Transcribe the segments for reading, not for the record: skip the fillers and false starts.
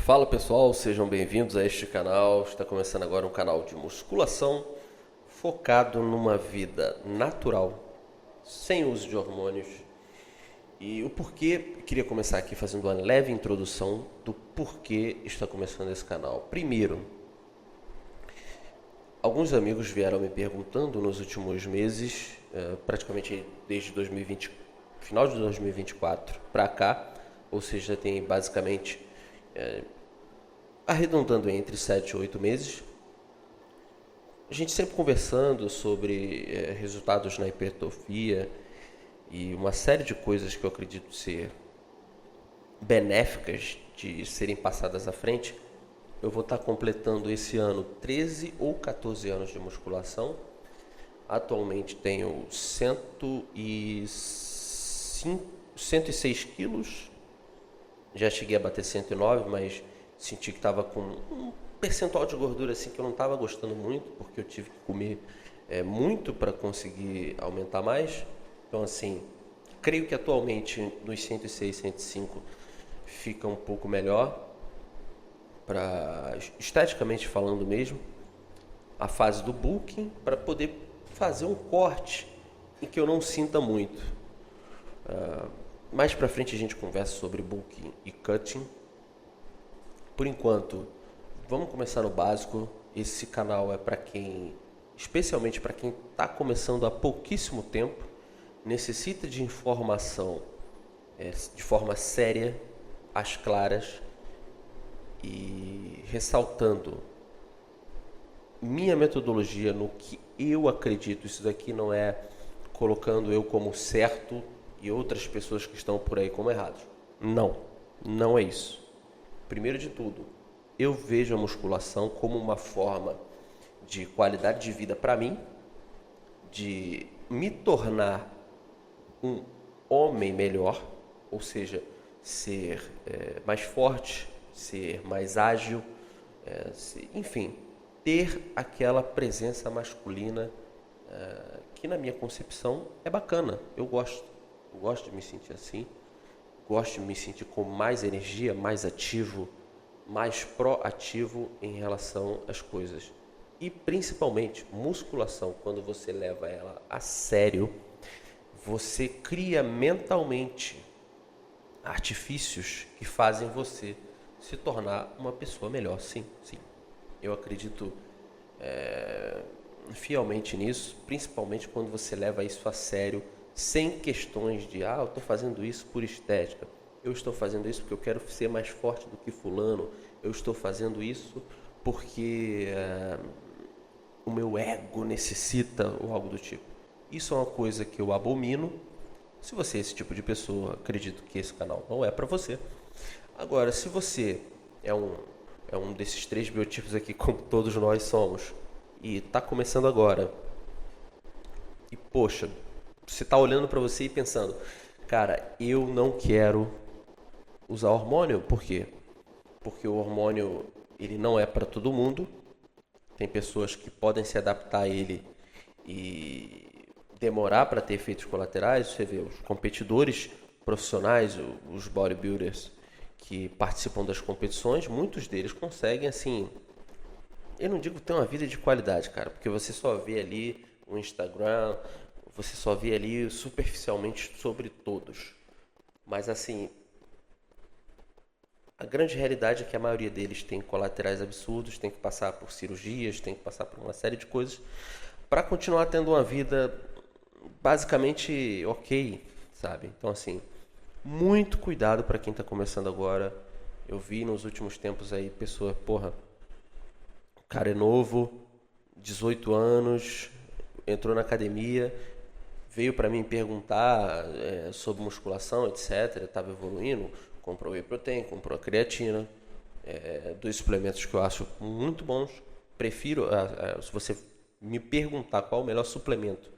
Fala pessoal, sejam bem-vindos a este canal. Está começando agora um canal de musculação focado numa vida natural, sem uso de hormônios. E o porquê, queria começar aqui fazendo uma leve introdução do porquê está começando esse canal. Primeiro, alguns amigos vieram me perguntando nos últimos meses, praticamente desde 2020, final de 2024 para cá, ou seja, tem basicamente arredondando entre 7 e 8 meses, a gente sempre conversando sobre resultados na hipertrofia e uma série de coisas que eu acredito ser benéficas de serem passadas à frente. Eu vou estar completando esse ano 13 ou 14 anos de musculação. Atualmente tenho 106 quilos. Já cheguei a bater 109, mas senti que estava com um percentual de gordura assim que eu não estava gostando muito, porque eu tive que comer muito para conseguir aumentar mais. Então assim, creio que atualmente nos 106, 105 fica um pouco melhor, para esteticamente falando mesmo, a fase do bulking, para poder fazer um corte em que eu não sinta muito. Mais para frente a gente conversa sobre bulking e cutting. Por enquanto, vamos começar no básico. Esse canal é para quem, especialmente para quem está começando há pouquíssimo tempo, necessita de informação de forma séria, às claras, e ressaltando minha metodologia no que eu acredito. Isso daqui não é colocando eu como certo e outras pessoas que estão por aí como errados. Não, não é isso. Primeiro de tudo, eu vejo a musculação como uma forma de qualidade de vida para mim, de me tornar um homem melhor, ou seja, ser mais forte, ser mais ágil, enfim, ter aquela presença masculina que na minha concepção é bacana. Eu gosto de me sentir assim. Gosto de me sentir com mais energia, mais ativo, mais proativo em relação às coisas. E principalmente, musculação, quando você leva ela a sério, você cria mentalmente artifícios que fazem você se tornar uma pessoa melhor. Sim, sim. Eu acredito fielmente nisso, principalmente quando você leva isso a sério, sem questões de, eu estou fazendo isso por estética, eu estou fazendo isso porque eu quero ser mais forte do que fulano, eu estou fazendo isso porque o meu ego necessita, ou algo do tipo. Isso é uma coisa que eu abomino. Se você é esse tipo de pessoa, acredito que esse canal não é para você. Agora, se você é um desses 3 biotipos aqui, como todos nós somos, e está começando agora, e poxa, você está olhando para você e pensando, cara, eu não quero usar hormônio. Por quê? Porque o hormônio, ele não é para todo mundo. Tem pessoas que podem se adaptar a ele e demorar para ter efeitos colaterais. Você vê os competidores profissionais, os bodybuilders que participam das competições, muitos deles conseguem, assim, eu não digo ter uma vida de qualidade, cara, porque você só vê ali o Instagram, você só vê ali superficialmente sobre todos. Mas assim, a grande realidade é que a maioria deles tem colaterais absurdos, tem que passar por cirurgias, tem que passar por uma série de coisas para continuar tendo uma vida basicamente ok, sabe? Então assim, muito cuidado para quem está começando agora. Eu vi nos últimos tempos aí pessoa, porra, o cara é novo, 18 anos, entrou na academia, veio para mim perguntar sobre musculação, etc. Estava evoluindo, comprou whey protein, comprou a creatina, 2 suplementos que eu acho muito bons. Prefiro, se você me perguntar qual o melhor suplemento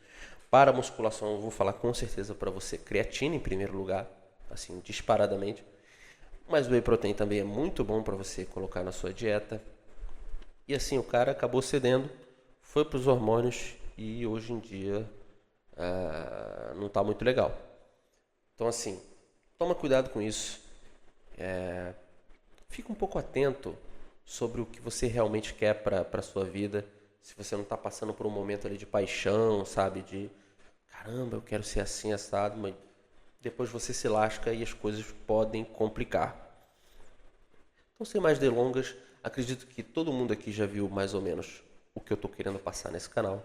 para musculação, eu vou falar com certeza para você creatina em primeiro lugar, assim, disparadamente. Mas o whey protein também é muito bom para você colocar na sua dieta. E assim, o cara acabou cedendo, foi para os hormônios e hoje em dia não está muito legal. Então assim, toma cuidado com isso. fica um pouco atento sobre o que você realmente quer para a sua vida. Se você não está passando por um momento ali de paixão, sabe? De caramba, eu quero ser assim, assado, mas depois você se lasca e as coisas podem complicar. Então, sem mais delongas, acredito que todo mundo aqui já viu mais ou menos o que eu estou querendo passar nesse canal.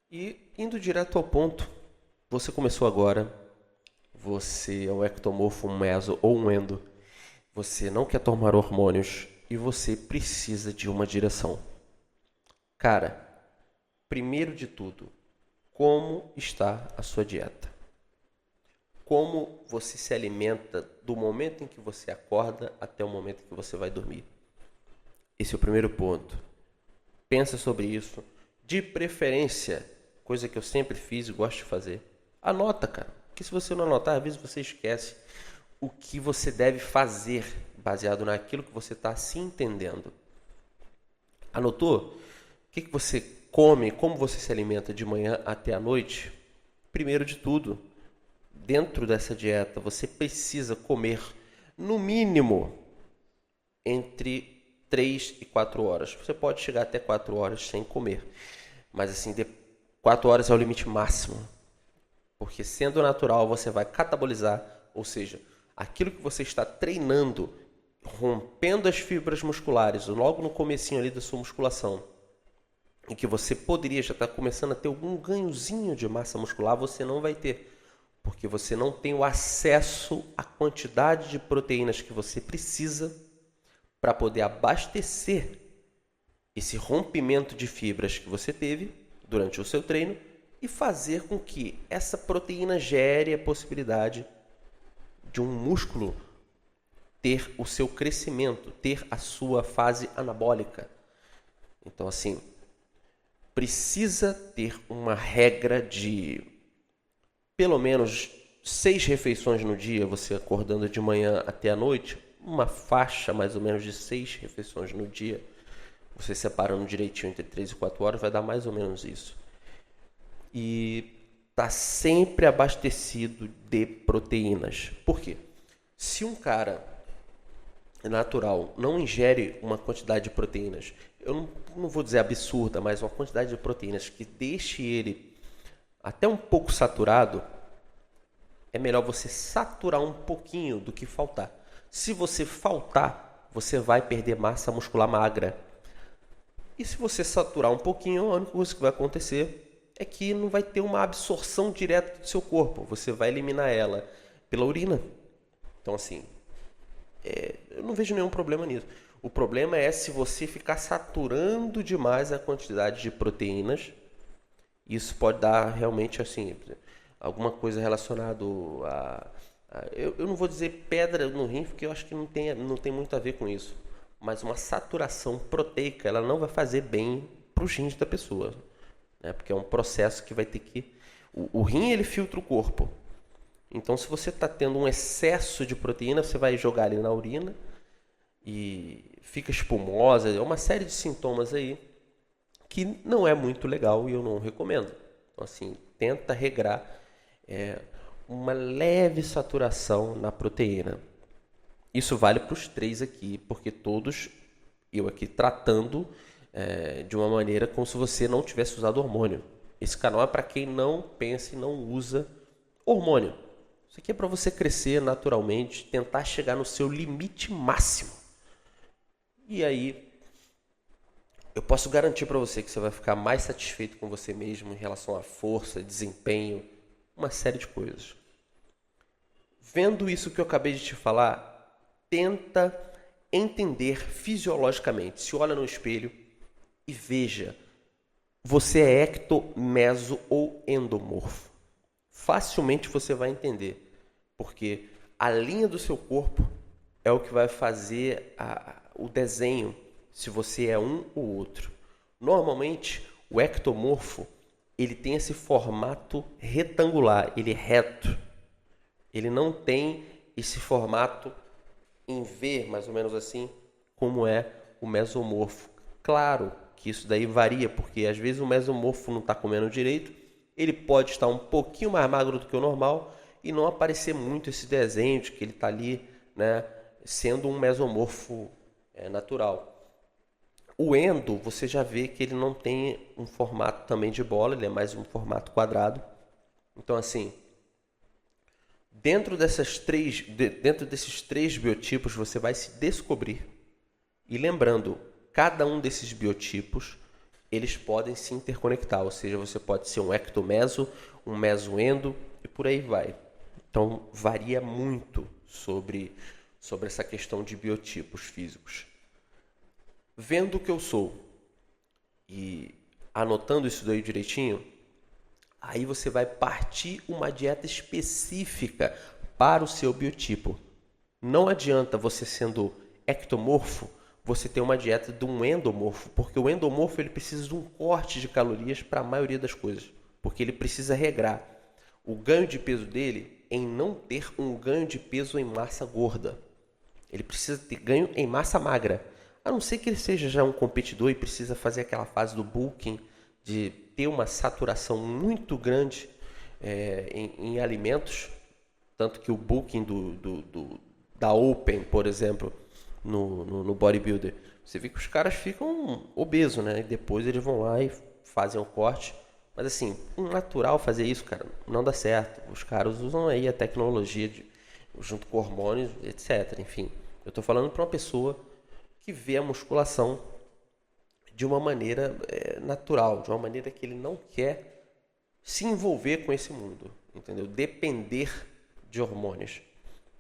E indo direto ao ponto, você começou agora, você é um ectomorfo, um meso ou um endo, você não quer tomar hormônios e você precisa de uma direção. Cara, primeiro de tudo, como está a sua dieta? Como você se alimenta do momento em que você acorda até o momento em que você vai dormir? Esse é o primeiro ponto. Pensa sobre isso. De preferência, coisa que eu sempre fiz e gosto de fazer, anota, cara. Porque se você não anotar, às vezes você esquece o que você deve fazer baseado naquilo que você está se entendendo. Anotou? O que você come, como você se alimenta de manhã até a noite? Primeiro de tudo, dentro dessa dieta, você precisa comer, no mínimo, entre 3 e 4 horas. Você pode chegar até 4 horas sem comer. Mas assim, 4 horas é o limite máximo. Porque sendo natural, você vai catabolizar, ou seja, aquilo que você está treinando, rompendo as fibras musculares, logo no comecinho ali da sua musculação, e que você poderia já estar começando a ter algum ganhozinho de massa muscular, você não vai ter. Porque você não tem o acesso à quantidade de proteínas que você precisa para poder abastecer esse rompimento de fibras que você teve durante o seu treino e fazer com que essa proteína gere a possibilidade de um músculo ter o seu crescimento, ter a sua fase anabólica. Então, assim, precisa ter uma regra de pelo menos 6 refeições no dia, você acordando de manhã até a noite, uma faixa mais ou menos de 6 refeições no dia, você separando direitinho entre 3 e 4 horas, vai dar mais ou menos isso. E tá sempre abastecido de proteínas. Por quê? Se um cara natural não ingere uma quantidade de proteínas, eu não vou dizer absurda, mas uma quantidade de proteínas que deixe ele até um pouco saturado, é melhor você saturar um pouquinho do que faltar. Se você faltar, você vai perder massa muscular magra. E se você saturar um pouquinho, a única coisa que vai acontecer é que não vai ter uma absorção direta do seu corpo. Você vai eliminar ela pela urina. Então, assim, eu não vejo nenhum problema nisso. O problema é se você ficar saturando demais a quantidade de proteínas. Isso pode dar realmente assim, alguma coisa relacionada eu não vou dizer pedra no rim, porque eu acho que não tem muito a ver com isso. Mas uma saturação proteica, ela não vai fazer bem para os rins da pessoa. Né? Porque é um processo que vai ter que... O rim, ele filtra o corpo. Então, se você está tendo um excesso de proteína, você vai jogar ali na urina e fica espumosa. É uma série de sintomas aí que não é muito legal e eu não recomendo. Então, assim, tenta regrar uma leve saturação na proteína. Isso vale para os 3 aqui, porque todos, eu aqui tratando de uma maneira como se você não tivesse usado hormônio. Esse canal é para quem não pensa e não usa hormônio. Isso aqui é para você crescer naturalmente, tentar chegar no seu limite máximo. E aí, eu posso garantir para você que você vai ficar mais satisfeito com você mesmo em relação à força, desempenho, uma série de coisas. Vendo isso que eu acabei de te falar, tenta entender fisiologicamente. Se olha no espelho e veja, você é ecto, meso ou endomorfo. Facilmente você vai entender, porque a linha do seu corpo é o que vai fazer o desenho, se você é um ou outro. Normalmente, o ectomorfo, ele tem esse formato retangular, ele é reto. Ele não tem esse formato em V, mais ou menos assim, como é o mesomorfo. Claro que isso daí varia, porque às vezes o mesomorfo não está comendo direito, ele pode estar um pouquinho mais magro do que o normal e não aparecer muito esse desenho de que ele está ali, né, sendo um mesomorfo natural. O endo, você já vê que ele não tem um formato também de bola, ele é mais um formato quadrado. Então, assim, dentro desses três biotipos, você vai se descobrir. E lembrando, cada um desses biotipos, eles podem se interconectar. Ou seja, você pode ser um ectomeso, um mesoendo e por aí vai. Então, varia muito sobre essa questão de biotipos físicos. Vendo o que eu sou e anotando isso daí direitinho, aí você vai partir uma dieta específica para o seu biotipo. Não adianta você sendo ectomorfo, você ter uma dieta de um endomorfo, porque o endomorfo ele precisa de um corte de calorias para a maioria das coisas, porque ele precisa regrar o ganho de peso dele em não ter um ganho de peso em massa gorda. Ele precisa ter ganho em massa magra. A não ser que ele seja já um competidor e precisa fazer aquela fase do bulking, de ter uma saturação muito grande em alimentos. Tanto que o bulking da Open, por exemplo, no bodybuilder, você vê que os caras ficam obesos, né? E depois eles vão lá e fazem o corte. Mas assim, um natural fazer isso, cara, não dá certo. Os caras usam aí a tecnologia junto com hormônios, etc. Enfim, eu estou falando para uma pessoa que vê a musculação de uma maneira natural, de uma maneira que ele não quer se envolver com esse mundo, entendeu? Depender de hormônios.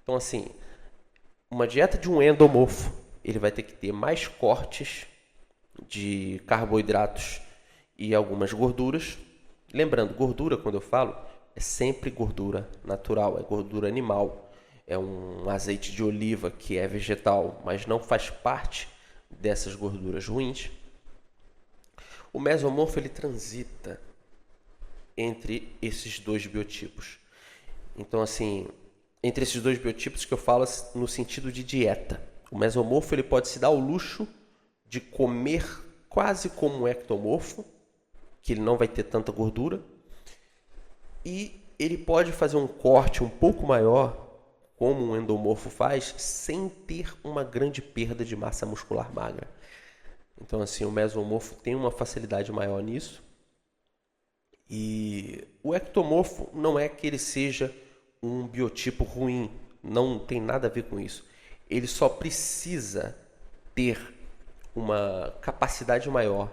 Então, assim, uma dieta de um endomorfo, ele vai ter que ter mais cortes de carboidratos e algumas gorduras. Lembrando, gordura, quando eu falo, é sempre gordura natural, é gordura animal. É um azeite de oliva que é vegetal, mas não faz parte dessas gorduras ruins. O mesomorfo ele transita entre esses dois biotipos. Então, assim, entre esses dois biotipos que eu falo no sentido de dieta. O mesomorfo ele pode se dar o luxo de comer quase como um ectomorfo, que ele não vai ter tanta gordura, e ele pode fazer um corte um pouco maior, como um endomorfo faz, sem ter uma grande perda de massa muscular magra. Então, assim, o mesomorfo tem uma facilidade maior nisso. E o ectomorfo não é que ele seja um biotipo ruim, não tem nada a ver com isso. Ele só precisa ter uma capacidade maior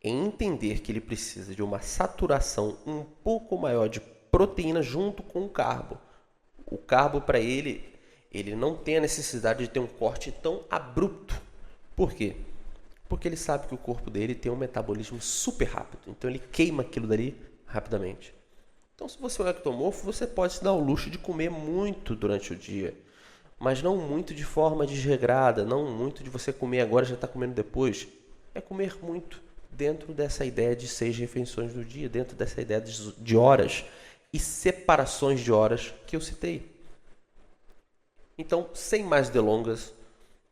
em entender que ele precisa de uma saturação um pouco maior de proteína junto com o carbo. O carbo, para ele não tem a necessidade de ter um corte tão abrupto. Por quê? Porque ele sabe que o corpo dele tem um metabolismo super rápido. Então ele queima aquilo dali rapidamente. Então, se você é um ectomorfo, você pode se dar o luxo de comer muito durante o dia. Mas não muito de forma desregrada, não muito de você comer agora e já está comendo depois. É comer muito dentro dessa ideia de 6 refeições do dia, dentro dessa ideia de horas e separações de horas que eu citei. Então, sem mais delongas,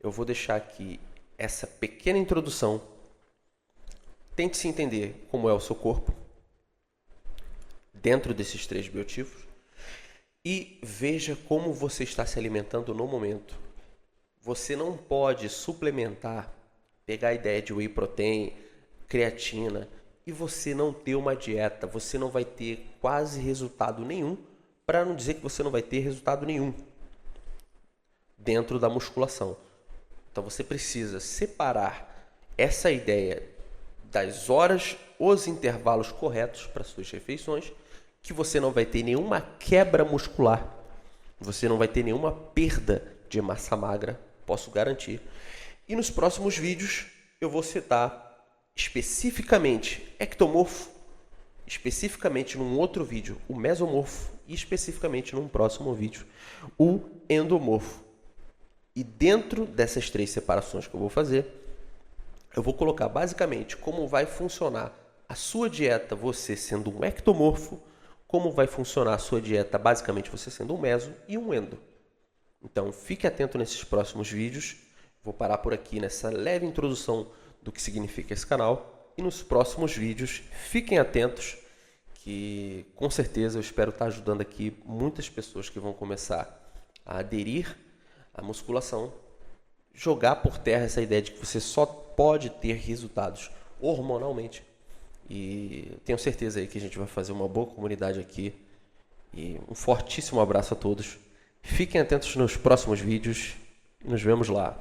eu vou deixar aqui essa pequena introdução. Tente se entender como é o seu corpo dentro desses 3 biotipos e veja como você está se alimentando no momento. Você não pode suplementar, pegar a ideia de whey protein, creatina e você não ter uma dieta. Você não vai ter quase resultado nenhum, para não dizer que você não vai ter resultado nenhum dentro da musculação. Então você precisa separar essa ideia das horas, os intervalos corretos para suas refeições, que você não vai ter nenhuma quebra muscular, você não vai ter nenhuma perda de massa magra, posso garantir. E nos próximos vídeos eu vou citar especificamente ectomorfo, especificamente num outro vídeo o mesomorfo e especificamente num próximo vídeo o endomorfo. E dentro dessas 3 separações que eu vou fazer, eu vou colocar basicamente como vai funcionar a sua dieta você sendo um ectomorfo, como vai funcionar a sua dieta basicamente você sendo um meso e um endo. Então fique atento nesses próximos vídeos. Vou parar por aqui nessa leve introdução do que significa esse canal. E nos próximos vídeos, fiquem atentos que com certeza eu espero estar ajudando aqui muitas pessoas que vão começar a aderir a musculação, jogar por terra essa ideia de que você só pode ter resultados hormonalmente. E tenho certeza aí que a gente vai fazer uma boa comunidade aqui. E um fortíssimo abraço a todos. Fiquem atentos nos próximos vídeos. Nos vemos lá.